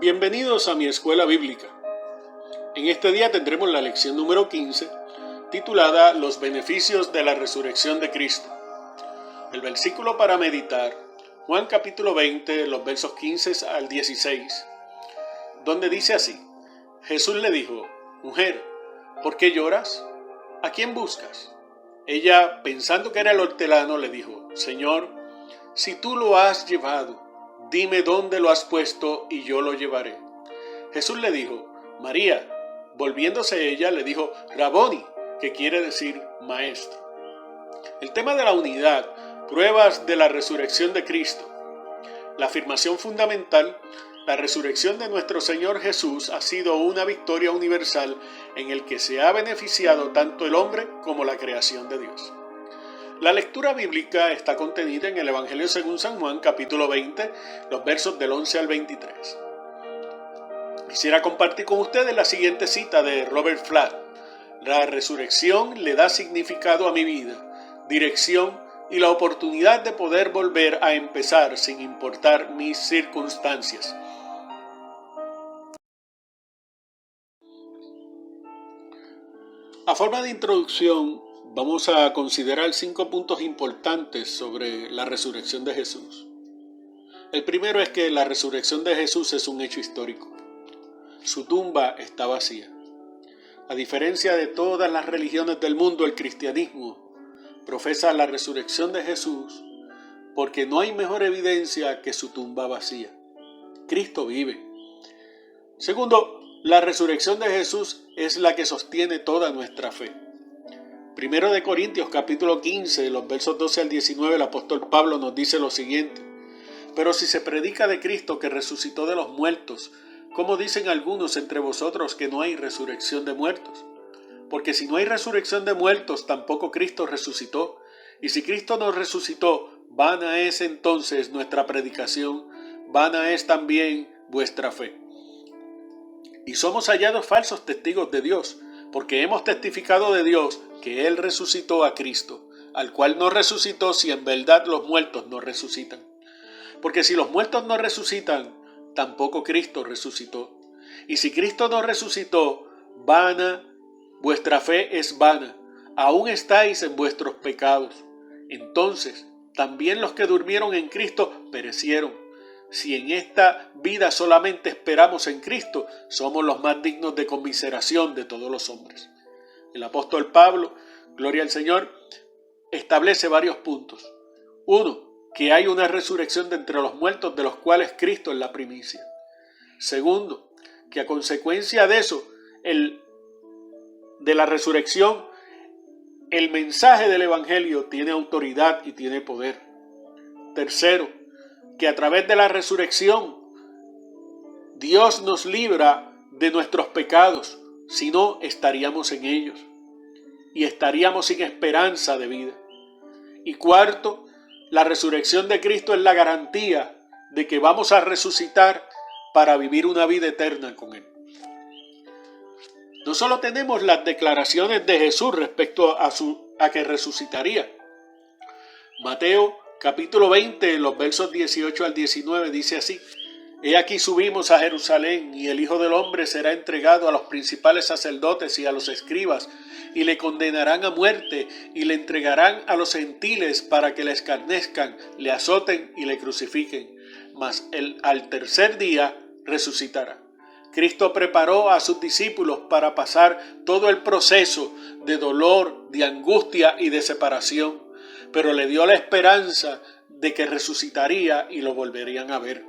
Bienvenidos a mi escuela bíblica. En este día tendremos la lección número 15, titulada Los beneficios de la resurrección de Cristo. El versículo para meditar, Juan capítulo 20, los versos 15 al 16, donde dice así: Jesús le dijo: Mujer, ¿por qué lloras? ¿A quién buscas? Ella, pensando que era el hortelano, le dijo: Señor, si tú lo has llevado, dime dónde lo has puesto y yo lo llevaré. Jesús le dijo: María. Volviéndose ella, le dijo: Raboni, que quiere decir maestro. El tema de la unidad, pruebas de la resurrección de Cristo. La afirmación fundamental: la resurrección de nuestro Señor Jesús ha sido una victoria universal en el que se ha beneficiado tanto el hombre como la creación de Dios. La lectura bíblica está contenida en el Evangelio según San Juan, capítulo 20, los versos del 11 al 23. Quisiera compartir con ustedes la siguiente cita de Robert Flatt: La resurrección le da significado a mi vida, dirección y la oportunidad de poder volver a empezar sin importar mis circunstancias. A forma de introducción, vamos a considerar 5 puntos importantes sobre la resurrección de Jesús. El primero es que la resurrección de Jesús es un hecho histórico. Su tumba está vacía. A diferencia de todas las religiones del mundo, el cristianismo profesa la resurrección de Jesús porque no hay mejor evidencia que su tumba vacía. Cristo vive. Segundo, la resurrección de Jesús es la que sostiene toda nuestra fe. Primero de Corintios capítulo 15, los versos 12 al 19, el apóstol Pablo nos dice lo siguiente: Pero si se predica de Cristo que resucitó de los muertos, ¿cómo dicen algunos entre vosotros que no hay resurrección de muertos? Porque si no hay resurrección de muertos, tampoco Cristo resucitó. Y si Cristo no resucitó, vana es entonces nuestra predicación, vana es también vuestra fe. Y somos hallados falsos testigos de Dios, porque hemos testificado de Dios que Él resucitó a Cristo, al cual no resucitó si en verdad los muertos no resucitan. Porque si los muertos no resucitan, tampoco Cristo resucitó. Y si Cristo no resucitó, vana, vuestra fe es vana, aún estáis en vuestros pecados. Entonces, también los que durmieron en Cristo perecieron. Si en esta vida solamente esperamos en Cristo, somos los más dignos de conmiseración de todos los hombres. El apóstol Pablo, gloria al Señor, establece varios puntos. 1. Que hay una resurrección de entre los muertos, de los cuales Cristo es la primicia. Segundo, que a consecuencia de eso, de la resurrección, el mensaje del Evangelio tiene autoridad y tiene poder. Tercero, que a través de la resurrección, Dios nos libra de nuestros pecados, si no estaríamos en ellos y estaríamos sin esperanza de vida. Y cuarto, la resurrección de Cristo es la garantía de que vamos a resucitar para vivir una vida eterna con Él. No solo tenemos las declaraciones de Jesús respecto a que resucitaría. Mateo capítulo 20, los versos 18 al 19 dice así: He aquí subimos a Jerusalén, y el Hijo del Hombre será entregado a los principales sacerdotes y a los escribas, y le condenarán a muerte, y le entregarán a los gentiles para que le escarnezcan, le azoten y le crucifiquen. Mas él al tercer día resucitará. Cristo preparó a sus discípulos para pasar todo el proceso de dolor, de angustia y de separación, pero le dio la esperanza de que resucitaría y lo volverían a ver.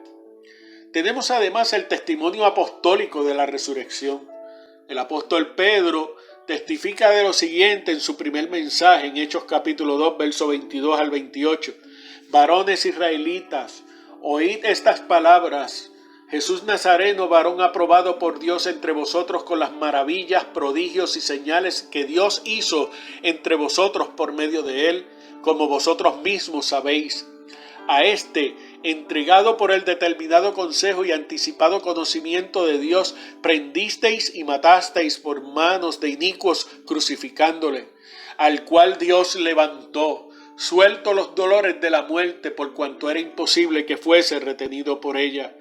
Tenemos además el testimonio apostólico de la resurrección. El apóstol Pedro testifica de lo siguiente en su primer mensaje en Hechos capítulo 2, verso 22 al 28. Varones israelitas, oíd estas palabras. Jesús Nazareno, varón aprobado por Dios entre vosotros con las maravillas, prodigios y señales que Dios hizo entre vosotros por medio de él, como vosotros mismos sabéis. A este, entregado por el determinado consejo y anticipado conocimiento de Dios, prendisteis y matasteis por manos de inicuos, crucificándole, al cual Dios levantó, suelto los dolores de la muerte, por cuanto era imposible que fuese retenido por ella.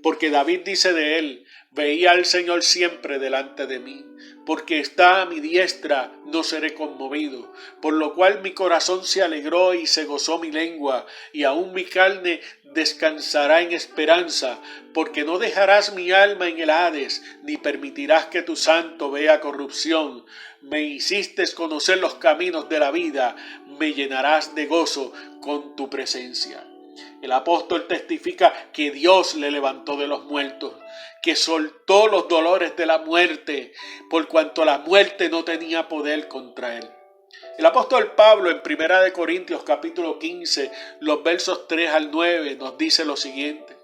Porque David dice de él: veía al Señor siempre delante de mí, porque está a mi diestra, no seré conmovido. Por lo cual mi corazón se alegró y se gozó mi lengua, y aún mi carne descansará en esperanza, porque no dejarás mi alma en el Hades, ni permitirás que tu santo vea corrupción. Me hiciste conocer los caminos de la vida, me llenarás de gozo con tu presencia. El apóstol testifica que Dios le levantó de los muertos, que soltó los dolores de la muerte, por cuanto la muerte no tenía poder contra él. El apóstol Pablo en 1 Corintios capítulo 15, los versos 3 al 9 nos dice lo siguiente: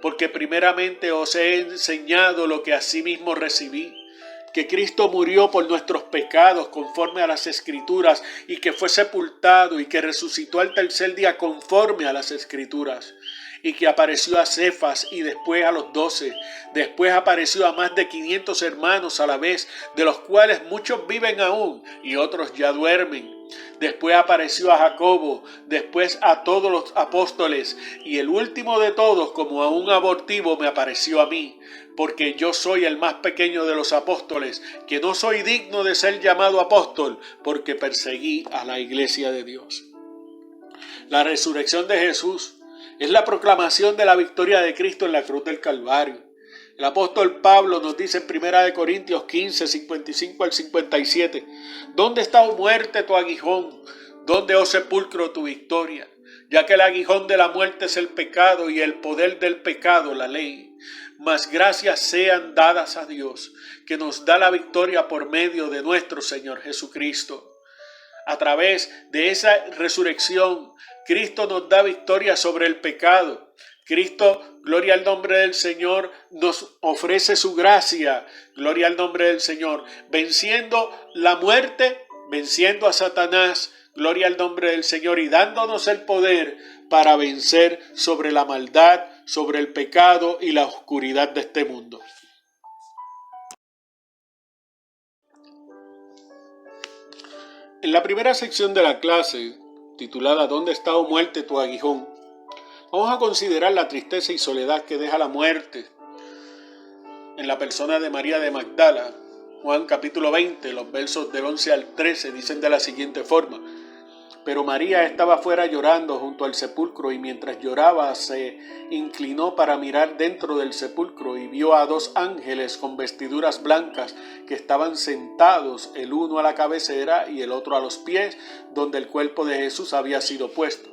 porque primeramente os he enseñado lo que asimismo recibí, que Cristo murió por nuestros pecados conforme a las Escrituras, y que fue sepultado y que resucitó al tercer día conforme a las Escrituras, y que apareció a Cefas y después a los 12, después apareció a más de 500 hermanos a la vez, de los cuales muchos viven aún y otros ya duermen. Después apareció a Jacobo, después a todos los apóstoles, y el último de todos, como a un abortivo, me apareció a mí, porque yo soy el más pequeño de los apóstoles, que no soy digno de ser llamado apóstol, porque perseguí a la iglesia de Dios. La resurrección de Jesús es la proclamación de la victoria de Cristo en la cruz del Calvario. El apóstol Pablo nos dice en 1 Corintios 15, 55 al 57, ¿dónde está, oh muerte, tu aguijón? ¿Dónde, oh sepulcro, tu victoria? Ya que el aguijón de la muerte es el pecado y el poder del pecado la ley. Mas gracias sean dadas a Dios, que nos da la victoria por medio de nuestro Señor Jesucristo. A través de esa resurrección, Cristo nos da victoria sobre el pecado. Cristo, gloria al nombre del Señor, nos ofrece su gracia, gloria al nombre del Señor, venciendo la muerte, venciendo a Satanás, gloria al nombre del Señor, y dándonos el poder para vencer sobre la maldad, sobre el pecado y la oscuridad de este mundo. En la primera sección de la clase, titulada ¿Dónde está, oh muerte, tu aguijón?, vamos a considerar la tristeza y soledad que deja la muerte en la persona de María de Magdala. Juan capítulo 20, los versos del 11 al 13 dicen de la siguiente forma: pero María estaba fuera llorando junto al sepulcro, y mientras lloraba se inclinó para mirar dentro del sepulcro y vio a 2 ángeles con vestiduras blancas que estaban sentados, el uno a la cabecera y el otro a los pies, donde el cuerpo de Jesús había sido puesto.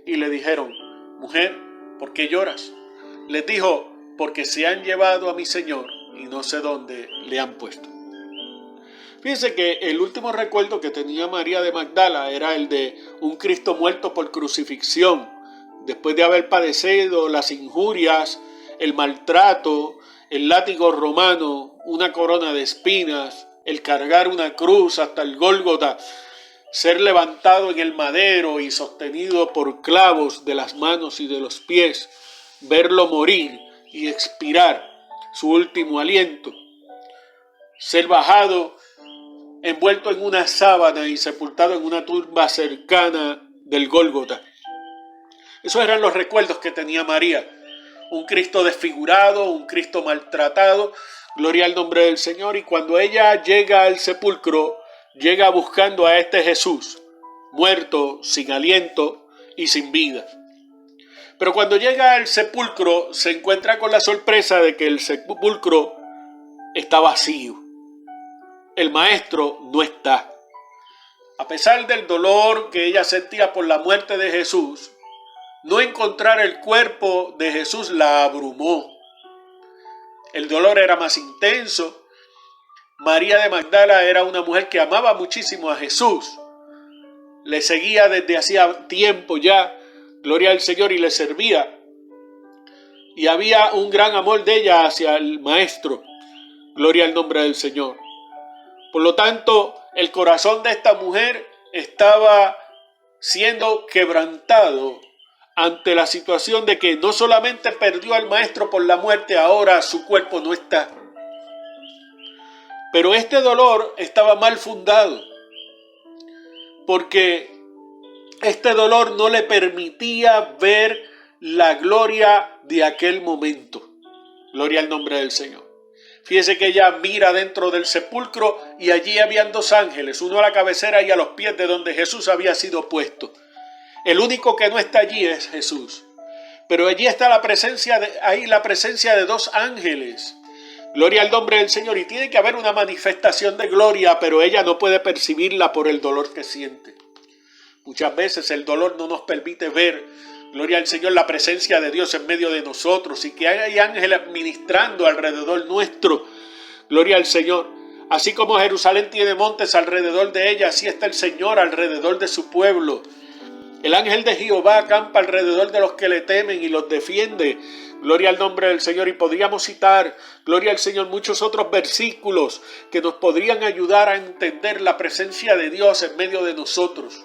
Y le dijeron: mujer, ¿por qué lloras? Les dijo: porque se han llevado a mi Señor y no sé dónde le han puesto. Fíjense que el último recuerdo que tenía María de Magdala era el de un Cristo muerto por crucifixión, después de haber padecido las injurias, el maltrato, el látigo romano, una corona de espinas, el cargar una cruz hasta el Gólgota, ser levantado en el madero y sostenido por clavos de las manos y de los pies, verlo morir y expirar su último aliento, ser bajado envuelto en una sábana y sepultado en una tumba cercana del Gólgota. Esos eran los recuerdos que tenía María. Un Cristo desfigurado, un Cristo maltratado, gloria al nombre del Señor. Y cuando ella llega al sepulcro, llega buscando a este Jesús, muerto, sin aliento y sin vida. Pero cuando llega al sepulcro, se encuentra con la sorpresa de que el sepulcro está vacío. El maestro no está. A pesar del dolor que ella sentía por la muerte de Jesús, no encontrar el cuerpo de Jesús la abrumó. El dolor era más intenso. María de Magdala era una mujer que amaba muchísimo a Jesús. Le seguía desde hacía tiempo ya, gloria al Señor, y le servía. Y había un gran amor de ella hacia el maestro, gloria al nombre del Señor. Por lo tanto, el corazón de esta mujer estaba siendo quebrantado ante la situación de que no solamente perdió al maestro por la muerte, ahora su cuerpo no está. Pero este dolor estaba mal fundado, porque este dolor no le permitía ver la gloria de aquel momento. Gloria al nombre del Señor. Fíjese que ella mira dentro del sepulcro y allí habían dos ángeles, uno a la cabecera y a los pies de donde Jesús había sido puesto. El único que no está allí es Jesús. Pero allí está la presencia de dos ángeles. Gloria al nombre del Señor. Y tiene que haber una manifestación de gloria, pero ella no puede percibirla por el dolor que siente. Muchas veces el dolor no nos permite ver, gloria al Señor, la presencia de Dios en medio de nosotros y que hay ángeles ministrando alrededor nuestro. Gloria al Señor. Así como Jerusalén tiene montes alrededor de ella, así está el Señor alrededor de su pueblo. El ángel de Jehová acampa alrededor de los que le temen y los defiende. Gloria al nombre del Señor. Y podríamos citar, gloria al Señor, muchos otros versículos que nos podrían ayudar a entender la presencia de Dios en medio de nosotros.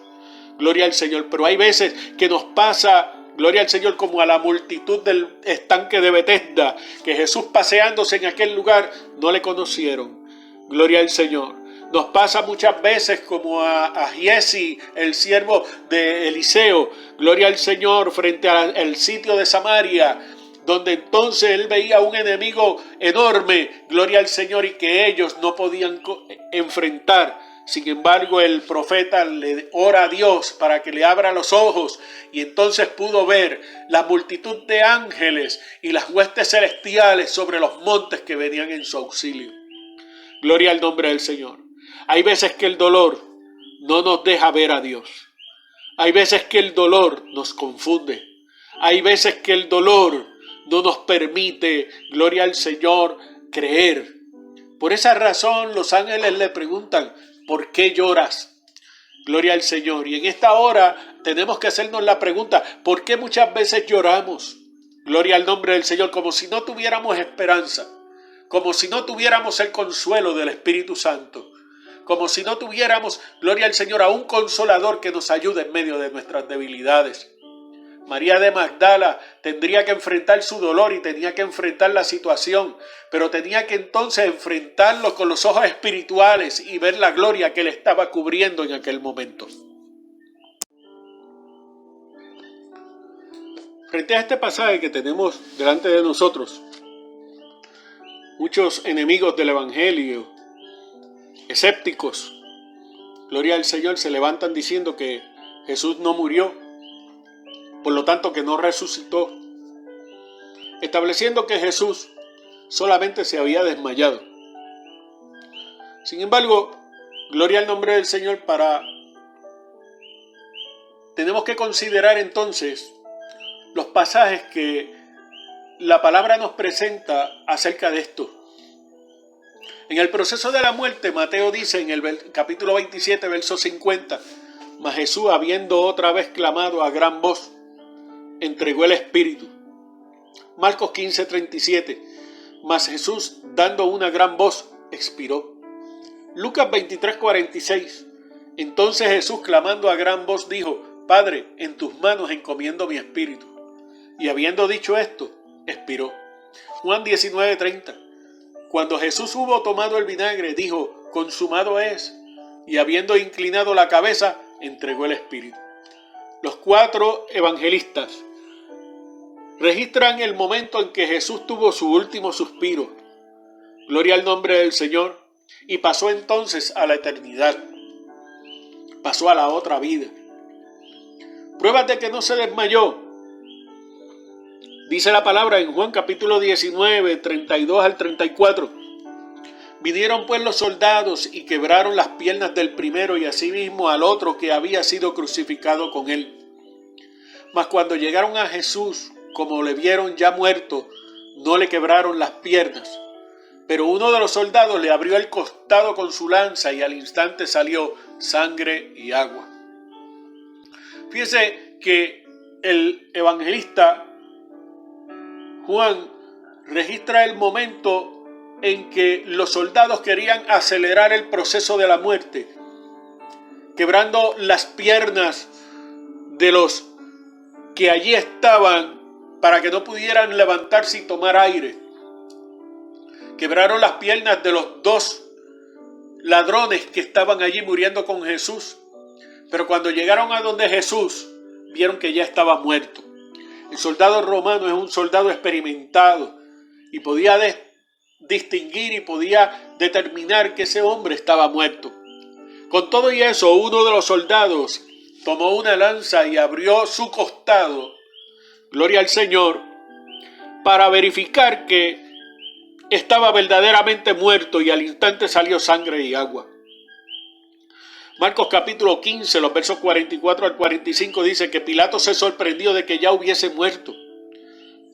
Gloria al Señor. Pero hay veces que nos pasa, gloria al Señor, como a la multitud del estanque de Betesda, que Jesús paseándose en aquel lugar no le conocieron. Gloria al Señor. Nos pasa muchas veces como a Giesi, el siervo de Eliseo, gloria al Señor, frente al sitio de Samaria, donde entonces él veía un enemigo enorme, gloria al Señor, y que ellos no podían enfrentar. Sin embargo, el profeta le ora a Dios para que le abra los ojos y entonces pudo ver la multitud de ángeles y las huestes celestiales sobre los montes que venían en su auxilio. Gloria al nombre del Señor. Hay veces que el dolor no nos deja ver a Dios. Hay veces que el dolor nos confunde. Hay veces que el dolor no nos permite, gloria al Señor, creer. Por esa razón los ángeles le preguntan, ¿por qué lloras? Gloria al Señor. Y en esta hora tenemos que hacernos la pregunta, ¿por qué muchas veces lloramos? Gloria al nombre del Señor, como si no tuviéramos esperanza, como si no tuviéramos el consuelo del Espíritu Santo, como si no tuviéramos, gloria al Señor, a un consolador que nos ayude en medio de nuestras debilidades. María de Magdala tendría que enfrentar su dolor y tenía que enfrentar la situación, pero tenía que entonces enfrentarlo con los ojos espirituales y ver la gloria que le estaba cubriendo en aquel momento. Frente a este pasaje que tenemos delante de nosotros, muchos enemigos del Evangelio, escépticos, gloria al Señor, se levantan diciendo que Jesús no murió, por lo tanto que no resucitó, estableciendo que Jesús solamente se había desmayado. Sin embargo, gloria al nombre del Señor, tenemos que considerar entonces los pasajes que la palabra nos presenta acerca de esto. En el proceso de la muerte, Mateo dice en el capítulo 27, verso 50, mas Jesús, habiendo otra vez clamado a gran voz, entregó el Espíritu. Marcos 15, 37, mas Jesús, dando una gran voz, expiró. Lucas 23, 46, entonces Jesús, clamando a gran voz, dijo, Padre, en tus manos encomiendo mi espíritu. Y habiendo dicho esto, expiró. Juan 19, 30, cuando Jesús hubo tomado el vinagre, dijo, consumado es, y habiendo inclinado la cabeza, entregó el Espíritu. Los cuatro evangelistas registran el momento en que Jesús tuvo su último suspiro. Gloria al nombre del Señor. Y pasó entonces a la eternidad. Pasó a la otra vida. Pruebas de que no se desmayó. Dice la palabra en Juan capítulo 19, 32 al 34. Vinieron pues los soldados y quebraron las piernas del primero y asimismo al otro que había sido crucificado con él. Mas cuando llegaron a Jesús, como le vieron ya muerto, no le quebraron las piernas. Pero uno de los soldados le abrió el costado con su lanza y al instante salió sangre y agua. Fíjese que el evangelista Juan registra el momento en que los soldados querían acelerar el proceso de la muerte, quebrando las piernas de los que allí estaban para que no pudieran levantarse y tomar aire. Quebraron las piernas de los dos ladrones que estaban allí muriendo con Jesús, pero cuando llegaron a donde Jesús, vieron que ya estaba muerto. El soldado romano es un soldado experimentado y podía distinguir y podía determinar que ese hombre estaba muerto. Con todo y eso, uno de los soldados tomó una lanza y abrió su costado, gloria al Señor, para verificar que estaba verdaderamente muerto, y al instante salió sangre y agua. Marcos capítulo 15, los versos 44 al 45 dice que Pilato se sorprendió de que ya hubiese muerto,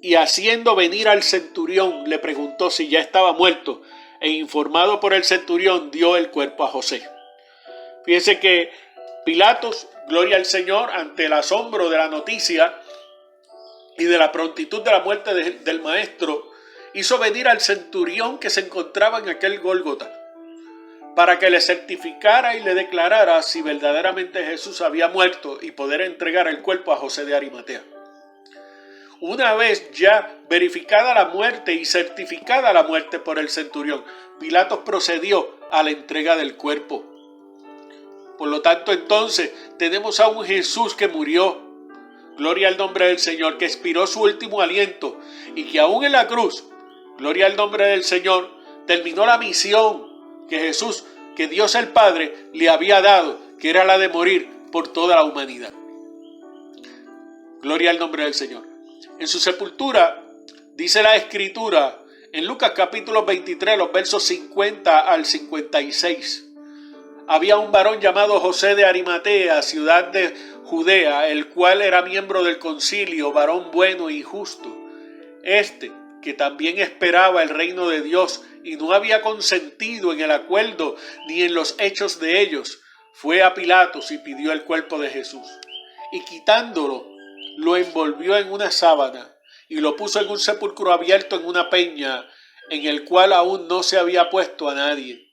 y haciendo venir al centurión le preguntó si ya estaba muerto, e informado por el centurión dio el cuerpo a José. Fíjense que Pilatos, gloria al Señor, ante el asombro de la noticia y de la prontitud de la muerte del maestro, hizo venir al centurión que se encontraba en aquel Gólgota, para que le certificara y le declarara si verdaderamente Jesús había muerto y poder entregar el cuerpo a José de Arimatea. Una vez ya verificada la muerte y certificada la muerte por el centurión, Pilatos procedió a la entrega del cuerpo. Por lo tanto, entonces, tenemos a un Jesús que murió, gloria al nombre del Señor, que expiró su último aliento y que aún en la cruz, gloria al nombre del Señor, terminó la misión que Dios el Padre le había dado, que era la de morir por toda la humanidad. Gloria al nombre del Señor. En su sepultura, dice la Escritura, en Lucas capítulo 23, los versos 50 al 56, había un varón llamado José de Arimatea, ciudad de Judea, el cual era miembro del concilio, varón bueno y justo. Que también esperaba el reino de Dios y no había consentido en el acuerdo ni en los hechos de ellos, fue a Pilatos y pidió el cuerpo de Jesús. Y quitándolo, lo envolvió en una sábana y lo puso en un sepulcro abierto en una peña, en el cual aún no se había puesto a nadie.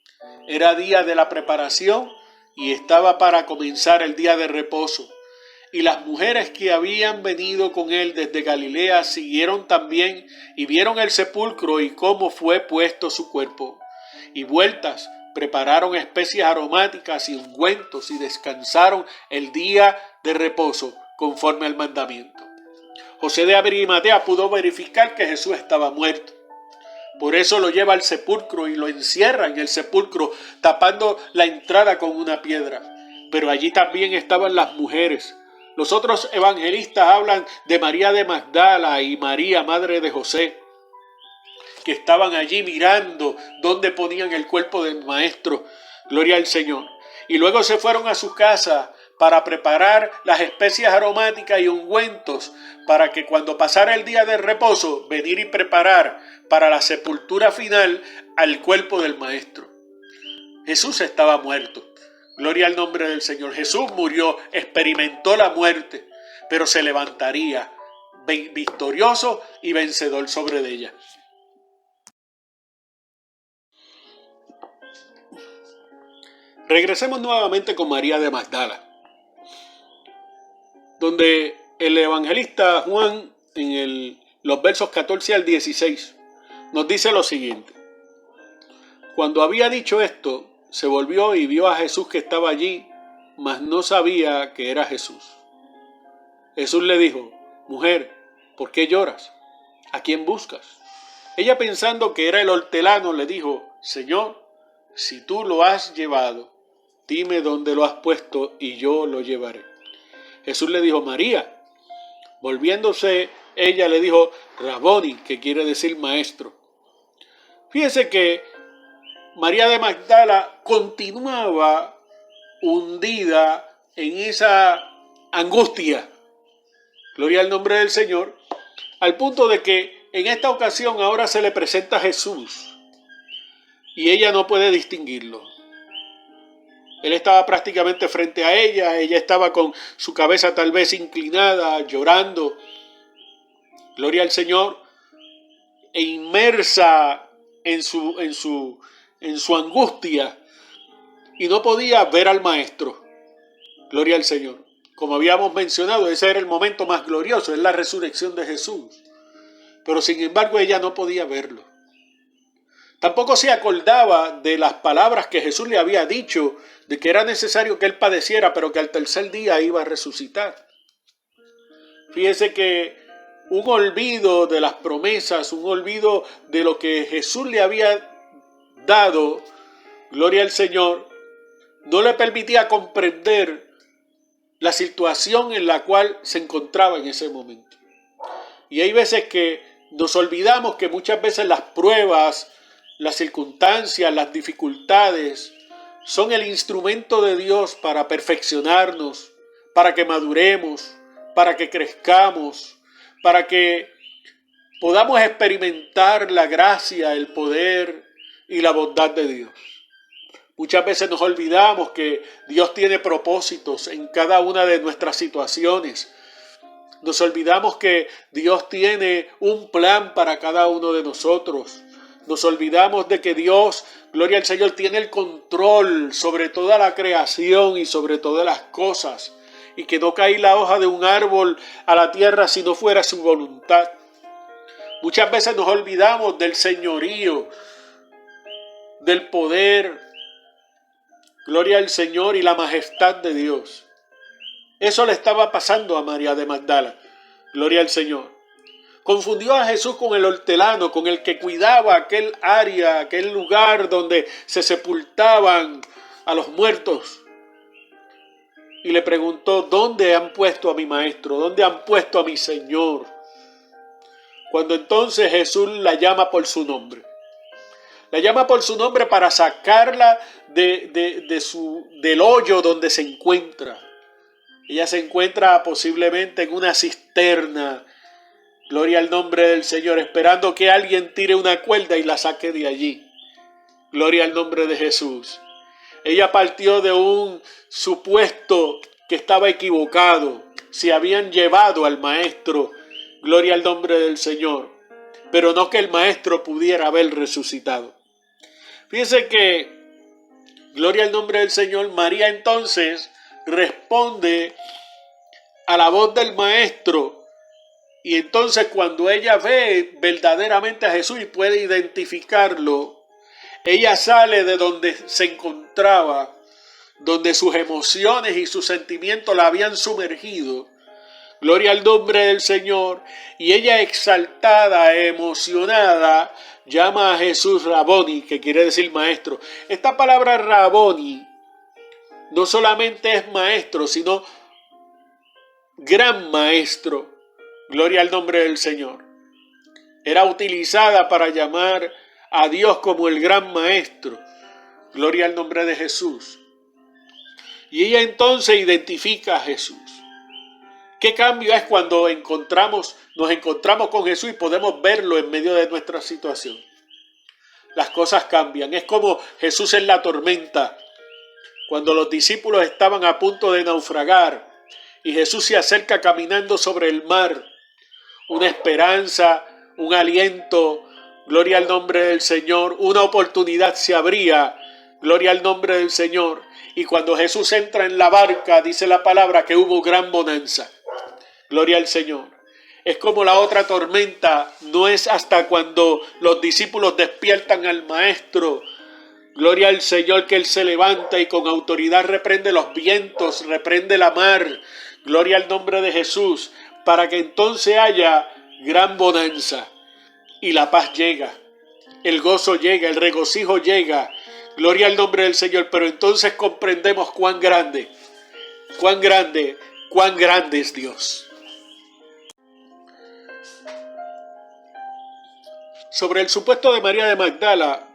Era día de la preparación y estaba para comenzar el día de reposo. Y las mujeres que habían venido con él desde Galilea siguieron también y vieron el sepulcro y cómo fue puesto su cuerpo. Y vueltas prepararon especias aromáticas y ungüentos y descansaron el día de reposo conforme al mandamiento. José de Arimatea pudo verificar que Jesús estaba muerto. Por eso lo lleva al sepulcro y lo encierra en el sepulcro, tapando la entrada con una piedra. Pero allí también estaban las mujeres. Los otros evangelistas hablan de María de Magdala y María, madre de José, que estaban allí mirando dónde ponían el cuerpo del maestro. Gloria al Señor. Y luego se fueron a su casa para preparar las especias aromáticas y ungüentos, para que cuando pasara el día de reposo, venir y preparar para la sepultura final al cuerpo del maestro. Jesús estaba muerto. Gloria al nombre del Señor. Jesús murió, experimentó la muerte, pero se levantaría victorioso y vencedor sobre ella. Regresemos nuevamente con María de Magdala, donde el evangelista Juan, en los versos 14 al 16, nos dice lo siguiente. Cuando había dicho esto, se volvió y vio a Jesús que estaba allí, mas no sabía que era Jesús. Jesús le dijo: mujer, ¿por qué lloras? ¿A quién buscas? Ella, pensando que era el hortelano, le dijo: Señor, si tú lo has llevado, dime dónde lo has puesto y yo lo llevaré. Jesús le dijo: María. Volviéndose, ella le dijo: Raboni, que quiere decir maestro. Fíjese que María de Magdala continuaba hundida en esa angustia, gloria al nombre del Señor, al punto de que en esta ocasión ahora se le presenta Jesús y ella no puede distinguirlo. Él estaba prácticamente frente a ella, ella estaba con su cabeza tal vez inclinada, llorando, gloria al Señor, e inmersa en su angustia, y no podía ver al maestro. Gloria al Señor. Como habíamos mencionado, ese era el momento más glorioso, es la resurrección de Jesús. Pero sin embargo ella no podía verlo. Tampoco se acordaba de las palabras que Jesús le había dicho, de que era necesario que él padeciera, pero que al tercer día iba a resucitar. Fíjese que un olvido de las promesas, un olvido de lo que Jesús le había dado, gloria al Señor, no le permitía comprender la situación en la cual se encontraba en ese momento. Y hay veces que nos olvidamos que muchas veces las pruebas, las circunstancias, las dificultades son el instrumento de Dios para perfeccionarnos, para que maduremos, para que crezcamos, para que podamos experimentar la gracia, el poder y la bondad de Dios. Muchas veces nos olvidamos que Dios tiene propósitos en cada una de nuestras situaciones. Nos olvidamos que Dios tiene un plan para cada uno de nosotros. Nos olvidamos de que Dios, gloria al Señor, tiene el control sobre toda la creación y sobre todas las cosas. Y que no cae la hoja de un árbol a la tierra si no fuera su voluntad. Muchas veces nos olvidamos del señorío, del poder, gloria al Señor, y la majestad de Dios. Eso le estaba pasando a María de Magdala. Gloria al Señor. Confundió a Jesús con el hortelano, con el que cuidaba aquel área, aquel lugar donde se sepultaban a los muertos. Y le preguntó, ¿dónde han puesto a mi maestro? ¿Dónde han puesto a mi Señor? Cuando entonces Jesús la llama por su nombre. La llama por su nombre para sacarla del hoyo donde se encuentra. Ella se encuentra posiblemente en una cisterna, gloria al nombre del Señor, esperando que alguien tire una cuerda y la saque de allí. Gloria al nombre de Jesús. Ella partió de un supuesto que estaba equivocado. Se habían llevado al maestro, gloria al nombre del Señor, pero no que el maestro pudiera haber resucitado. Fíjense que, gloria al nombre del Señor, María entonces responde a la voz del maestro, y entonces cuando ella ve verdaderamente a Jesús y puede identificarlo, ella sale de donde se encontraba, donde sus emociones y sus sentimientos la habían sumergido, gloria al nombre del Señor, y ella exaltada, emocionada, llama a Jesús Raboni, que quiere decir maestro. Esta palabra Raboni no solamente es maestro, sino gran maestro. Gloria al nombre del Señor. Era utilizada para llamar a Dios como el gran maestro. Gloria al nombre de Jesús. Y ella entonces identifica a Jesús. ¿Qué cambio es cuando nos encontramos con Jesús y podemos verlo en medio de nuestra situación? Las cosas cambian. Es como Jesús en la tormenta. Cuando los discípulos estaban a punto de naufragar y Jesús se acerca caminando sobre el mar, una esperanza, un aliento, gloria al nombre del Señor, una oportunidad se abría, gloria al nombre del Señor. Y cuando Jesús entra en la barca, dice la palabra que hubo gran bonanza, gloria al Señor. Es como la otra tormenta, no es hasta cuando los discípulos despiertan al Maestro, gloria al Señor, que Él se levanta y con autoridad reprende los vientos, reprende la mar. Gloria al nombre de Jesús, para que entonces haya gran bonanza. Y la paz llega, el gozo llega, el regocijo llega. Gloria al nombre del Señor. Pero entonces comprendemos cuán grande es Dios. Sobre el supuesto de María de Magdala,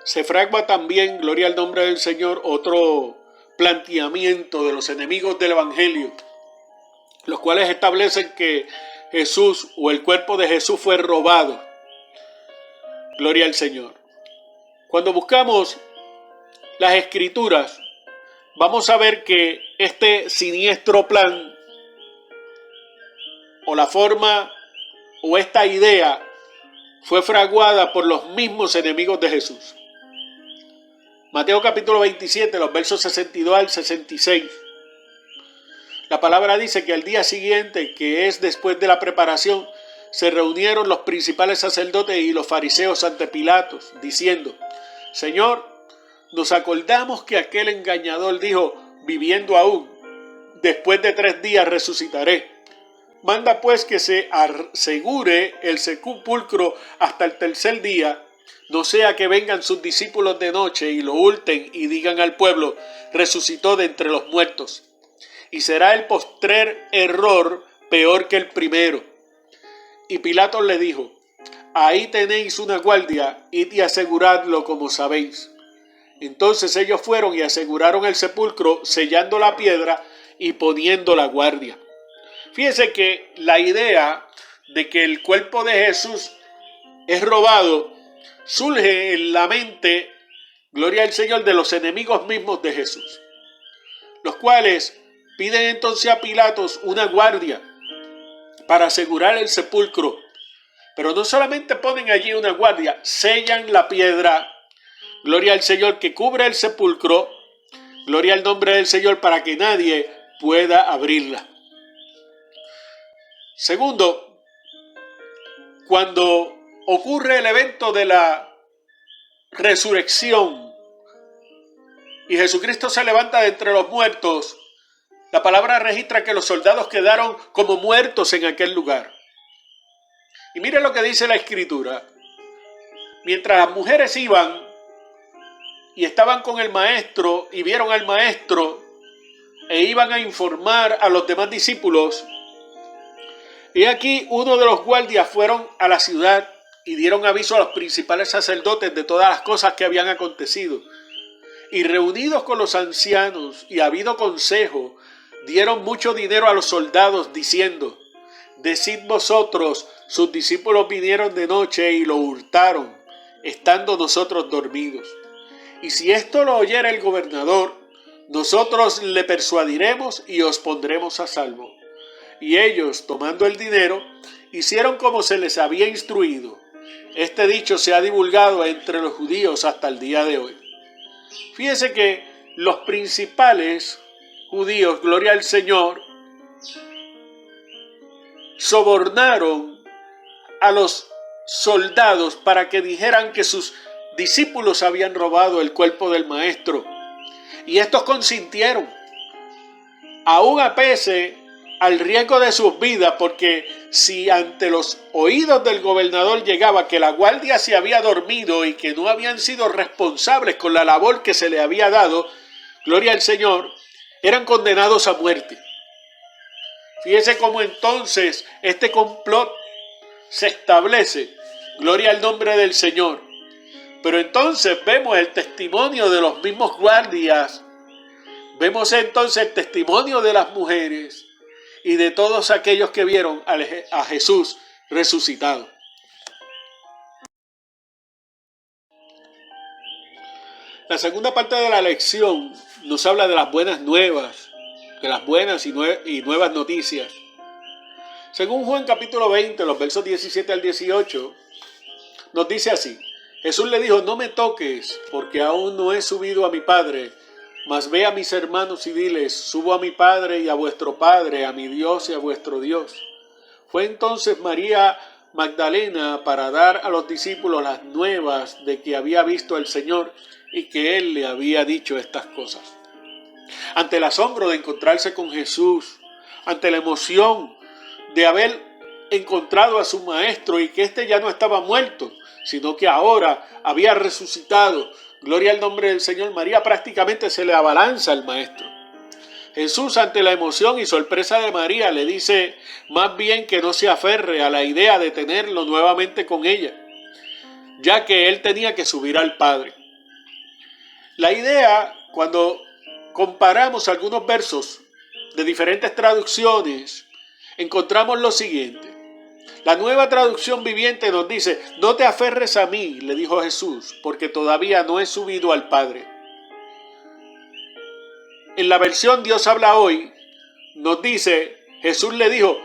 se fragua también, gloria al nombre del Señor, otro planteamiento de los enemigos del Evangelio, los cuales establecen que Jesús o el cuerpo de Jesús fue robado. Gloria al Señor. Cuando buscamos las Escrituras, vamos a ver que este siniestro plan o la forma o esta idea fue fraguada por los mismos enemigos de Jesús. Mateo capítulo 27, los versos 62 al 66. La palabra dice que al día siguiente, que es después de la preparación, se reunieron los principales sacerdotes y los fariseos ante Pilatos, diciendo: Señor, nos acordamos que aquel engañador dijo, viviendo aún, después de 3 días resucitaré. Manda pues que se asegure el sepulcro hasta el tercer día, no sea que vengan sus discípulos de noche y lo hurten y digan al pueblo: resucitó de entre los muertos. Y será el postrer error peor que el primero. Y Pilato le dijo: ahí tenéis una guardia, id y aseguradlo como sabéis. Entonces ellos fueron y aseguraron el sepulcro, sellando la piedra y poniendo la guardia. Fíjense que la idea de que el cuerpo de Jesús es robado surge en la mente, gloria al Señor, de los enemigos mismos de Jesús, los cuales piden entonces a Pilatos una guardia para asegurar el sepulcro. Pero no solamente ponen allí una guardia, sellan la piedra, gloria al Señor, que cubre el sepulcro, gloria al nombre del Señor, para que nadie pueda abrirla. Segundo, cuando ocurre el evento de la resurrección y Jesucristo se levanta de entre los muertos, la palabra registra que los soldados quedaron como muertos en aquel lugar. Y mire lo que dice la Escritura. Mientras las mujeres iban y estaban con el maestro y vieron al maestro e iban a informar a los demás discípulos, y aquí uno de los guardias fueron a la ciudad y dieron aviso a los principales sacerdotes de todas las cosas que habían acontecido. Y reunidos con los ancianos y habido consejo, dieron mucho dinero a los soldados, diciendo: decid vosotros, sus discípulos vinieron de noche y lo hurtaron, estando nosotros dormidos. Y si esto lo oyera el gobernador, nosotros le persuadiremos y os pondremos a salvo. Y ellos, tomando el dinero, hicieron como se les había instruido. Este dicho se ha divulgado entre los judíos hasta el día de hoy. Fíjense que los principales judíos, gloria al Señor, sobornaron a los soldados para que dijeran que sus discípulos habían robado el cuerpo del maestro. Y estos consintieron, aún a pesar al riesgo de sus vidas, porque si ante los oídos del gobernador llegaba que la guardia se había dormido y que no habían sido responsables con la labor que se le había dado, gloria al Señor, eran condenados a muerte. Fíjense cómo entonces este complot se establece, gloria al nombre del Señor. Pero entonces vemos el testimonio de los mismos guardias, vemos entonces el testimonio de las mujeres y de todos aquellos que vieron a Jesús resucitado. La segunda parte de la lección nos habla de las buenas nuevas, de las buenas y nuevas noticias. Según Juan capítulo 20, los versos 17 al 18, nos dice así: Jesús le dijo: no me toques, porque aún no he subido a mi Padre, mas ve a mis hermanos y diles: subo a mi Padre y a vuestro Padre, a mi Dios y a vuestro Dios. Fue entonces María Magdalena para dar a los discípulos las nuevas de que había visto al Señor y que Él le había dicho estas cosas. Ante el asombro de encontrarse con Jesús, ante la emoción de haber encontrado a su maestro y que éste ya no estaba muerto, sino que ahora había resucitado, gloria al nombre del Señor, María prácticamente se le abalanza al maestro. Jesús, ante la emoción y sorpresa de María, le dice más bien que no se aferre a la idea de tenerlo nuevamente con ella, ya que él tenía que subir al Padre. La idea, cuando comparamos algunos versos de diferentes traducciones, encontramos lo siguiente. La Nueva Traducción Viviente nos dice: no te aferres a mí, le dijo Jesús, porque todavía no he subido al Padre. En la versión Dios habla hoy, nos dice: Jesús le dijo: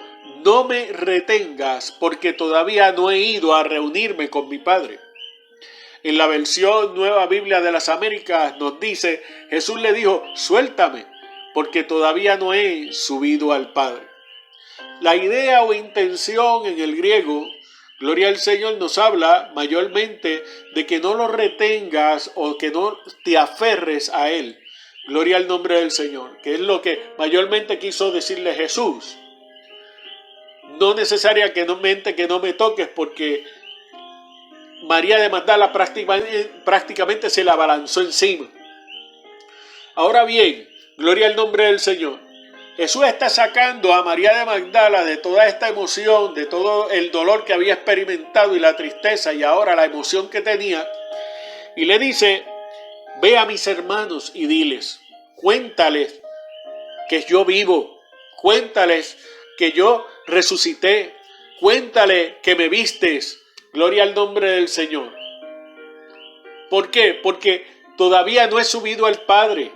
no me retengas, porque todavía no he ido a reunirme con mi Padre. En la versión Nueva Biblia de las Américas nos dice: Jesús le dijo: suéltame, porque todavía no he subido al Padre. La idea o intención en el griego, gloria al Señor, nos habla mayormente de que no lo retengas o que no te aferres a Él. Gloria al nombre del Señor, que es lo que mayormente quiso decirle Jesús. no necesariamente que no me toques, porque María de Magdala prácticamente se la abalanzó encima. Ahora bien, gloria al nombre del Señor. Jesús está sacando a María de Magdala de toda esta emoción, de todo el dolor que había experimentado y la tristeza y ahora la emoción que tenía. Y le dice, ve a mis hermanos y diles, cuéntales que yo vivo, cuéntales que yo resucité, cuéntales que me vistes. Gloria al nombre del Señor. ¿Por qué? Porque todavía no he subido al Padre.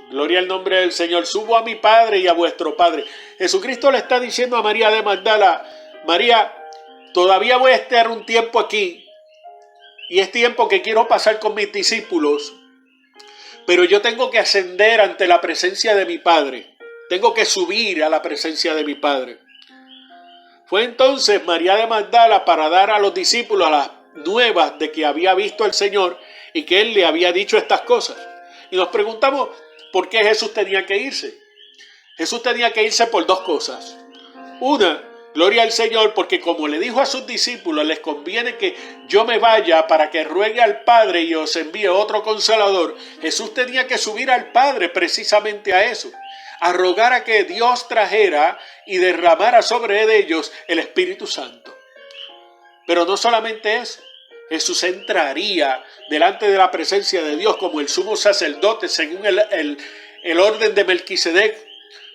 Gloria al nombre del Señor. Subo a mi Padre y a vuestro Padre. Jesucristo le está diciendo a María de Magdala, María, todavía voy a estar un tiempo aquí y es tiempo que quiero pasar con mis discípulos, pero yo tengo que ascender ante la presencia de mi Padre. Tengo que subir a la presencia de mi Padre. Fue entonces María de Magdala para dar a los discípulos las nuevas de que había visto al Señor y que Él le había dicho estas cosas. Y nos preguntamos por qué Jesús tenía que irse. Jesús tenía que irse por dos cosas. Una, gloria al Señor, porque como le dijo a sus discípulos, les conviene que yo me vaya para que ruegue al Padre y os envíe otro Consolador. Jesús tenía que subir al Padre precisamente a eso, a rogar a que Dios trajera y derramara sobre ellos el Espíritu Santo. Pero no solamente eso, Jesús entraría delante de la presencia de Dios como el sumo sacerdote según el orden de Melquisedec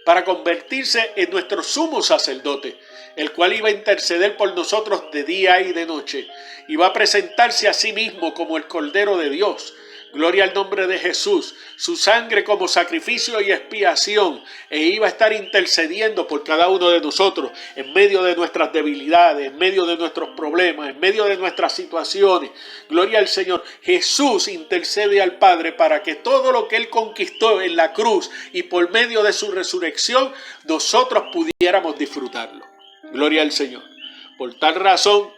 para convertirse en nuestro sumo sacerdote, el cual iba a interceder por nosotros de día y de noche. Iba a presentarse a sí mismo como el Cordero de Dios. Gloria al nombre de Jesús, su sangre como sacrificio y expiación, e iba a estar intercediendo por cada uno de nosotros en medio de nuestras debilidades, en medio de nuestros problemas, en medio de nuestras situaciones. Gloria al Señor. Jesús intercede al Padre para que todo lo que Él conquistó en la cruz y por medio de su resurrección, nosotros pudiéramos disfrutarlo. Gloria al Señor. Por tal razón,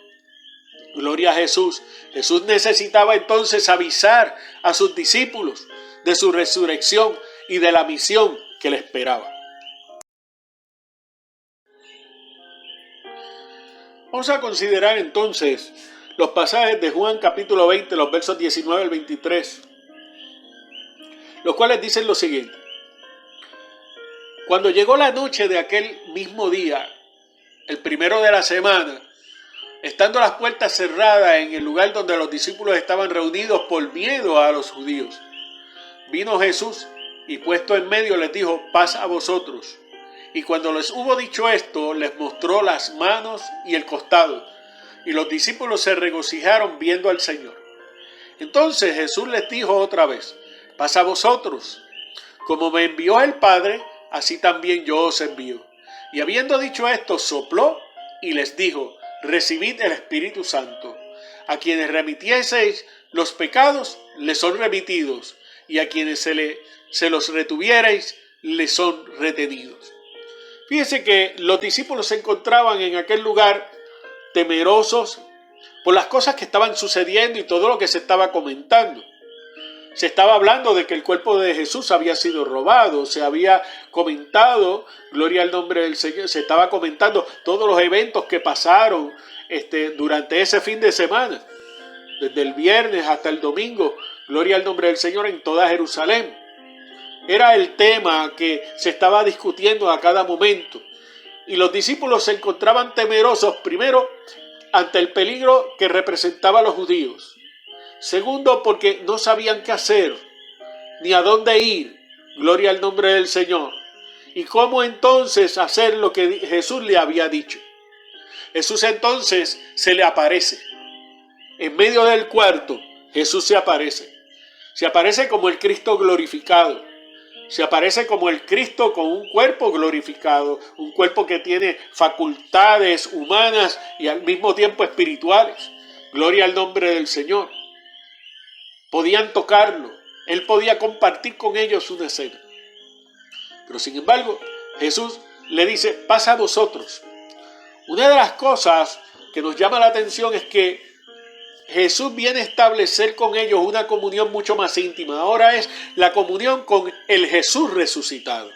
gloria a Jesús. Jesús necesitaba entonces avisar a sus discípulos de su resurrección y de la misión que le esperaba. Vamos a considerar entonces los pasajes de Juan capítulo 20, los versos 19 al 23, los cuales dicen lo siguiente. Cuando llegó la noche de aquel mismo día, el primero de la semana, estando las puertas cerradas en el lugar donde los discípulos estaban reunidos por miedo a los judíos, vino Jesús y puesto en medio les dijo, paz a vosotros. Y cuando les hubo dicho esto, les mostró las manos y el costado. Y los discípulos se regocijaron viendo al Señor. Entonces Jesús les dijo otra vez, paz a vosotros. Como me envió el Padre, así también yo os envío. Y habiendo dicho esto, sopló y les dijo, recibid el Espíritu Santo. A quienes remitieseis los pecados, les son remitidos, y a quienes se los retuviereis, les son retenidos. Fíjense que los discípulos se encontraban en aquel lugar temerosos por las cosas que estaban sucediendo y todo lo que se estaba comentando. Se estaba hablando de que el cuerpo de Jesús había sido robado, se había comentado, gloria al nombre del Señor, se estaba comentando todos los eventos que pasaron durante ese fin de semana, desde el viernes hasta el domingo, gloria al nombre del Señor en toda Jerusalén. Era el tema que se estaba discutiendo a cada momento. Y los discípulos se encontraban temerosos, primero, ante el peligro que representaba a los judíos. Segundo, porque no sabían qué hacer, ni a dónde ir, gloria al nombre del Señor. Y cómo entonces hacer lo que Jesús le había dicho. Jesús entonces se le aparece. En medio del cuarto, Jesús se aparece. Se aparece como el Cristo glorificado. Se aparece como el Cristo con un cuerpo glorificado, un cuerpo que tiene facultades humanas y al mismo tiempo espirituales. Gloria al nombre del Señor. Podían tocarlo, Él podía compartir con ellos una cena. Pero sin embargo, Jesús le dice, paz a vosotros. Una de las cosas que nos llama la atención es que Jesús viene a establecer con ellos una comunión mucho más íntima. Ahora es la comunión con el Jesús resucitado.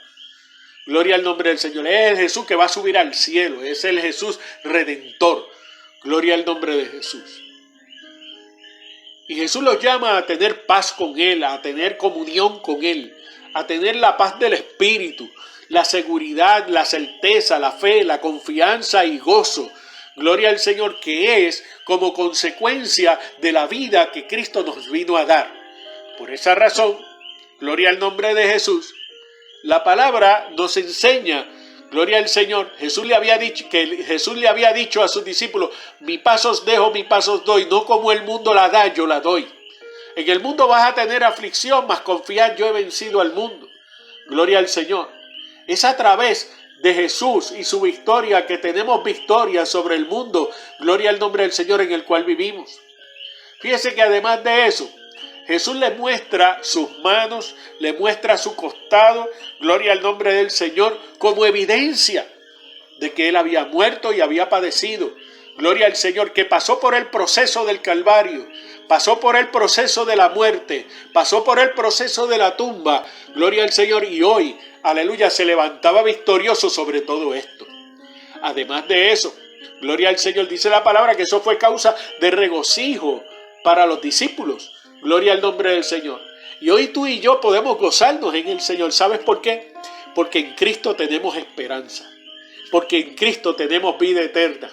Gloria al nombre del Señor. Es el Jesús que va a subir al cielo. Es el Jesús redentor. Gloria al nombre de Jesús. Y Jesús los llama a tener paz con Él, a tener comunión con Él, a tener la paz del Espíritu, la seguridad, la certeza, la fe, la confianza y gozo. Gloria al Señor, que es como consecuencia de la vida que Cristo nos vino a dar. Por esa razón, gloria al nombre de Jesús, la palabra nos enseña, gloria al Señor, Jesús le había dicho a sus discípulos, mi paz os dejo, mi paz os doy, no como el mundo la da, yo la doy. En el mundo vas a tener aflicción, mas confiad, yo he vencido al mundo. Gloria al Señor. Es a través de Jesús y su victoria que tenemos victoria sobre el mundo. Gloria al nombre del Señor en el cual vivimos. Fíjese que además de eso, Jesús le muestra sus manos, le muestra su costado, gloria al nombre del Señor, como evidencia de que Él había muerto y había padecido. Gloria al Señor, que pasó por el proceso del Calvario, pasó por el proceso de la muerte, pasó por el proceso de la tumba. Gloria al Señor, y hoy, aleluya, se levantaba victorioso sobre todo esto. Además de eso, gloria al Señor, dice la palabra que eso fue causa de regocijo para los discípulos. Gloria al nombre del Señor. Y hoy tú y yo podemos gozarnos en el Señor. ¿Sabes por qué? Porque en Cristo tenemos esperanza. Porque en Cristo tenemos vida eterna.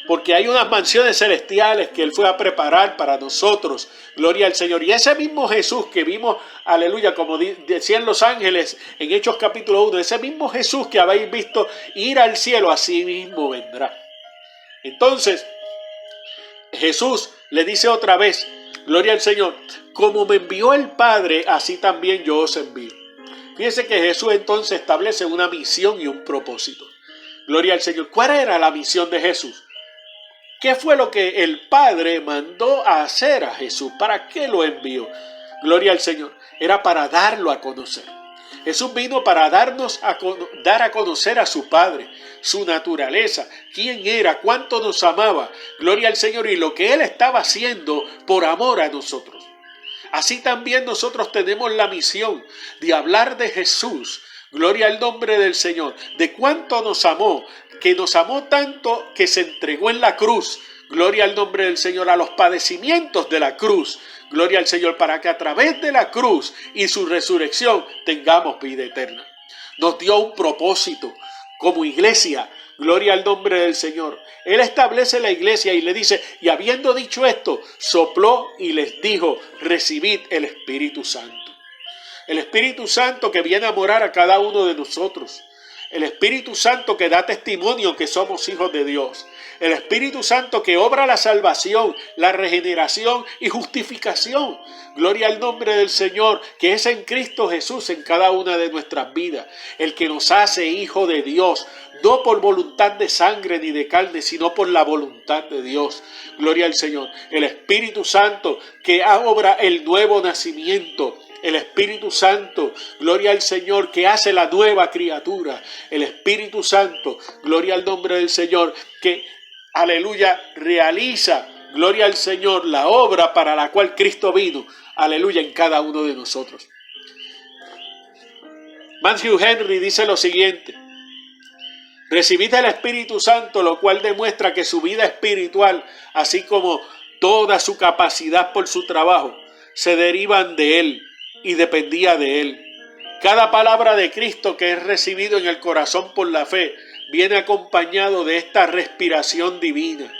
Porque hay unas mansiones celestiales que Él fue a preparar para nosotros. Gloria al Señor. Y ese mismo Jesús que vimos, aleluya, como decían los ángeles en Hechos capítulo 1, ese mismo Jesús que habéis visto ir al cielo, así mismo vendrá. Entonces, Jesús le dice otra vez, gloria al Señor, como me envió el Padre, así también yo os envío. Fíjense que Jesús entonces establece una misión y un propósito. Gloria al Señor. ¿Cuál era la misión de Jesús? ¿Qué fue lo que el Padre mandó a hacer a Jesús? ¿Para qué lo envió? Gloria al Señor. Era para darlo a conocer. Jesús vino para dar a conocer a su Padre, su naturaleza, quién era, cuánto nos amaba. Gloria al Señor, y lo que Él estaba haciendo por amor a nosotros. Así también nosotros tenemos la misión de hablar de Jesús. Gloria al nombre del Señor, de cuánto nos amó, que nos amó tanto que se entregó en la cruz. Gloria al nombre del Señor, a los padecimientos de la cruz. Gloria al Señor, para que a través de la cruz y su resurrección tengamos vida eterna. Nos dio un propósito como iglesia. Gloria al nombre del Señor. Él establece la iglesia y le dice, y habiendo dicho esto, sopló y les dijo, recibid el Espíritu Santo. El Espíritu Santo que viene a morar a cada uno de nosotros. El Espíritu Santo que da testimonio que somos hijos de Dios. El Espíritu Santo que obra la salvación, la regeneración y justificación. Gloria al nombre del Señor, que es en Cristo Jesús en cada una de nuestras vidas. El que nos hace hijo de Dios, no por voluntad de sangre ni de carne, sino por la voluntad de Dios. Gloria al Señor. El Espíritu Santo que obra el nuevo nacimiento. El Espíritu Santo, gloria al Señor, que hace la nueva criatura. El Espíritu Santo, gloria al nombre del Señor, que, aleluya, realiza, gloria al Señor, la obra para la cual Cristo vino, aleluya, en cada uno de nosotros. Matthew Henry dice lo siguiente: recibid el Espíritu Santo, lo cual demuestra que su vida espiritual, así como toda su capacidad por su trabajo, se derivan de Él y dependía de Él. Cada palabra de Cristo que es recibido en el corazón por la fe viene acompañado de esta respiración divina.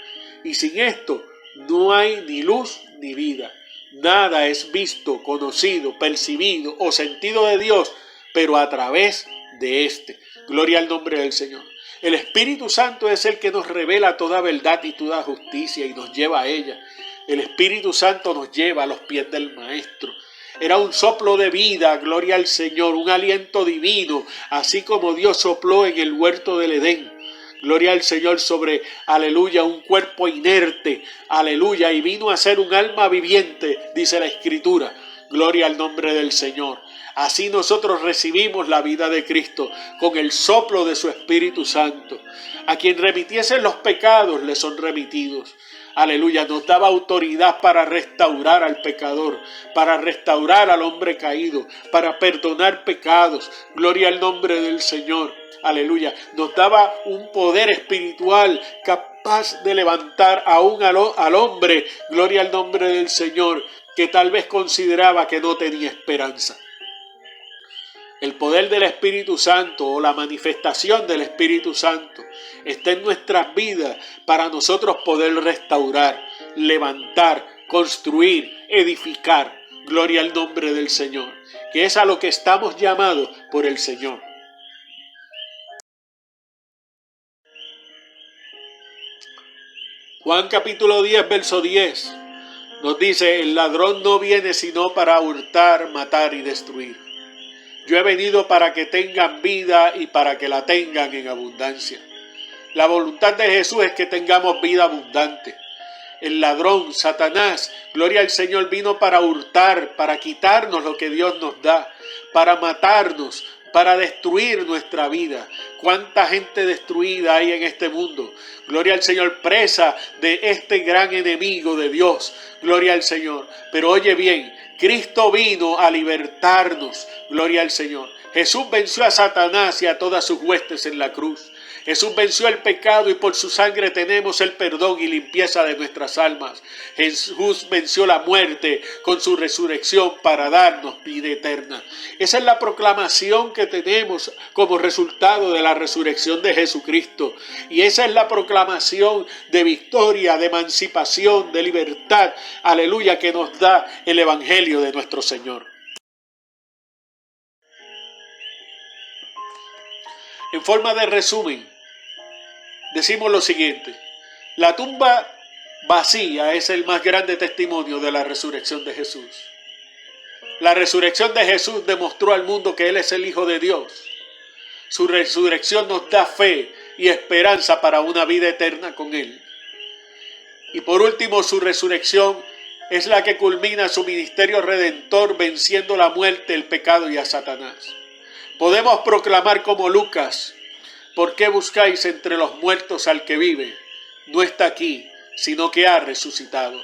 Y sin esto no hay ni luz ni vida. Nada es visto, conocido, percibido o sentido de Dios, pero a través de este. Gloria al nombre del Señor. El Espíritu Santo es el que nos revela toda verdad y toda justicia y nos lleva a ella. El Espíritu Santo nos lleva a los pies del Maestro. Era un soplo de vida, gloria al Señor, un aliento divino, así como Dios sopló en el huerto del Edén. Gloria al Señor sobre, aleluya, un cuerpo inerte, aleluya, y vino a ser un alma viviente, dice la Escritura. Gloria al nombre del Señor. Así nosotros recibimos la vida de Cristo con el soplo de su Espíritu Santo. A quien remitiesen los pecados le son remitidos. Aleluya, nos daba autoridad para restaurar al pecador, para restaurar al hombre caído, para perdonar pecados. Gloria al nombre del Señor. Aleluya, nos daba un poder espiritual capaz de levantar aún al hombre. Gloria al nombre del Señor, que tal vez consideraba que no tenía esperanza. El poder del Espíritu Santo o la manifestación del Espíritu Santo está en nuestras vidas para nosotros poder restaurar, levantar, construir, edificar. Gloria al nombre del Señor, que es a lo que estamos llamados por el Señor. Juan capítulo 10, verso 10 nos dice: el ladrón no viene sino para hurtar, matar y destruir. Yo he venido para que tengan vida y para que la tengan en abundancia. La voluntad de Jesús es que tengamos vida abundante. El ladrón, Satanás, gloria al Señor, vino para hurtar, para quitarnos lo que Dios nos da, para matarnos, para destruir nuestra vida. ¿Cuánta gente destruida hay en este mundo? Gloria al Señor, presa de este gran enemigo de Dios. Gloria al Señor. Pero oye bien, Cristo vino a libertarnos. Gloria al Señor. Jesús venció a Satanás y a todas sus huestes en la cruz. Jesús venció el pecado y por su sangre tenemos el perdón y limpieza de nuestras almas. Jesús venció la muerte con su resurrección para darnos vida eterna. Esa es la proclamación que tenemos como resultado de la resurrección de Jesucristo. Y esa es la proclamación de victoria, de emancipación, de libertad. Aleluya, que nos da el Evangelio de nuestro Señor. En forma de resumen, decimos lo siguiente: la tumba vacía es el más grande testimonio de la resurrección de Jesús. La resurrección de Jesús demostró al mundo que Él es el Hijo de Dios. Su resurrección nos da fe y esperanza para una vida eterna con Él. Y por último, su resurrección es la que culmina su ministerio redentor, venciendo la muerte, el pecado y a Satanás. Podemos proclamar como Lucas: ¿por qué buscáis entre los muertos al que vive? No está aquí, sino que ha resucitado.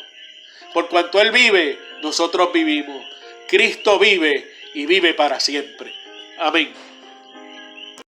Por cuanto Él vive, nosotros vivimos. Cristo vive y vive para siempre. Amén.